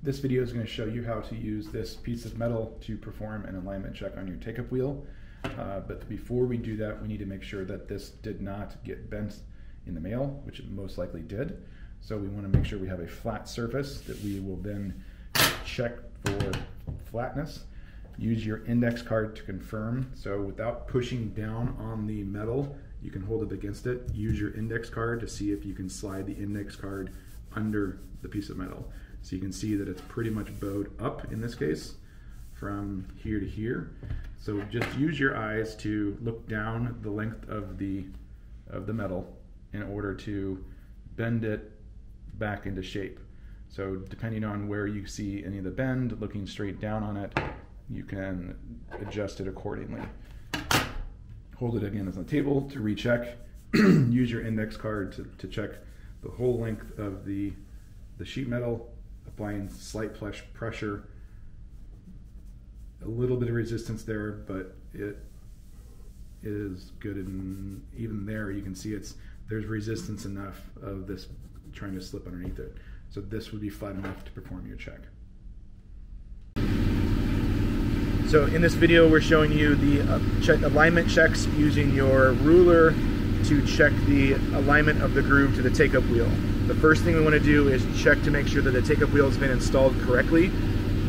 This video is going to show you how to use this piece of metal to perform an alignment check on your take-up wheel. But before we do that, we need to make sure that this did not get bent in the mail, which it most likely did. So we want to make sure we have a flat surface that we will then check for flatness. Use your index card to confirm. So without pushing down on the metal, you can hold it against it. Use your index card to see if you can slide the index card under the piece of metal. So you can see that it's pretty much bowed up in this case from here to here. So just use your eyes to look down the length of the metal in order to bend it back into shape. So depending on where you see any of the bend, looking straight down on it, you can adjust it accordingly. Hold it again on the table to recheck. Use your index card to check the whole length of the sheet metal, applying slight pressure. A little bit of resistance there, but it is good, and even there you can see there's resistance enough of this trying to slip underneath it. So this would be flat enough to perform your check. So in this video we're showing you the alignment checks using your ruler to check the alignment of the groove to the take-up wheel. The first thing we want to do is check to make sure that the take-up wheel has been installed correctly.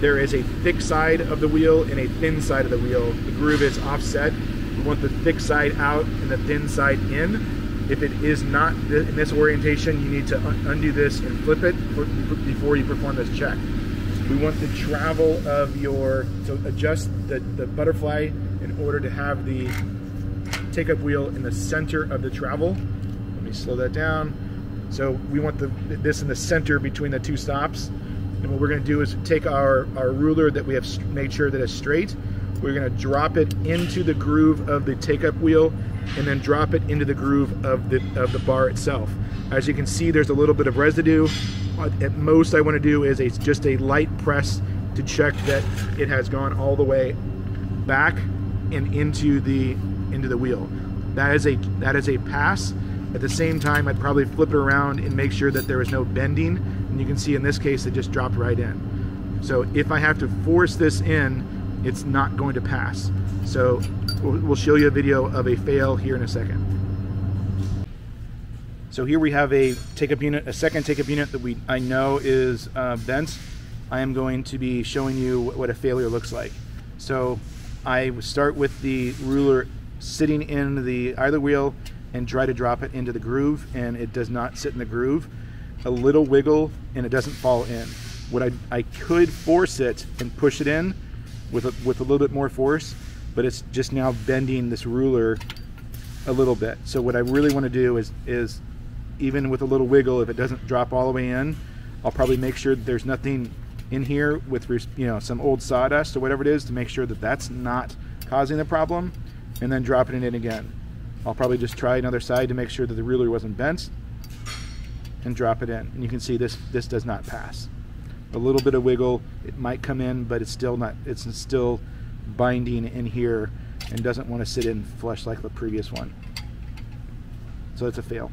There is a thick side of the wheel and a thin side of the wheel. The groove is offset. We want the thick side out and the thin side in. If it is not in this orientation, you need to undo this and flip it before you perform this check. We want the travel of so adjust the butterfly in order to have the take-up wheel in the center of the travel. Let me slow that down. So we want this in the center between the two stops. And what we're going to do is take our ruler that we have made sure that is straight. We're going to drop it into the groove of the take-up wheel and then drop it into the groove of the bar itself. As you can see, there's a little bit of residue. At most I want to do is just a light press to check that it has gone all the way back and into the wheel. That is a pass. At the same time, I'd probably flip it around and make sure that there is no bending. And you can see in this case, it just dropped right in. So if I have to force this in, it's not going to pass. So we'll show you a video of a fail here in a second. So here we have a take-up unit, a second take-up unit that I know is bent. I am going to be showing you what a failure looks like. So I start with the ruler sitting in the either wheel and try to drop it into the groove, and it does not sit in the groove. A little wiggle and it doesn't fall in. I could force it and push it in with a little bit more force, but it's just now bending this ruler a little bit. So what I really want to do is even with a little wiggle, if it doesn't drop all the way in, I'll probably make sure that there's nothing in here with some old sawdust or whatever it is to make sure that that's not causing the problem, and then dropping it in again. I'll probably just try another side to make sure that the ruler wasn't bent and drop it in. And you can see this does not pass. A little bit of wiggle, it might come in, but it's still binding in here and doesn't want to sit in flush like the previous one. So it's a fail.